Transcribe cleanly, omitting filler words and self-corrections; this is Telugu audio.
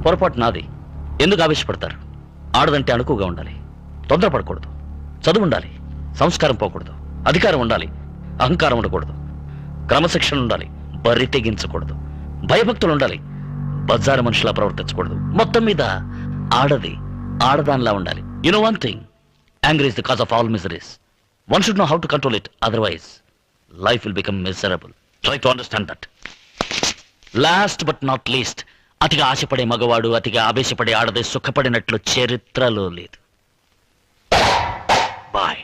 పొరపాటు నాది. ఎందుకు ఆవేశపడతారు? ఆడదంటే అణుకుగా ఉండాలి, తొందరపడకూడదు, చదువు ఉండాలి, సంస్కారం పోకూడదు, అధికారం ఉండాలి, అహంకారం ఉండకూడదు, క్రమశిక్షణ ఉండాలి, బరి తెగించకూడదు, భయభక్తులు ఉండాలి, బజారు మనుషులా ప్రవర్తించకూడదు. మొత్తం మీద ఆడది ఆడదానిలా ఉండాలి. You know one thing, anger is the cause of all miseries. One should know how to control it, otherwise life will become miserable. Try to understand that. Last but not least, అతిగా ఆశపడే మగవాడు, అతిగా ఆవేశపడే ఆడది సుఖపడినట్లు చరిత్రలో లేదు. బాయ్.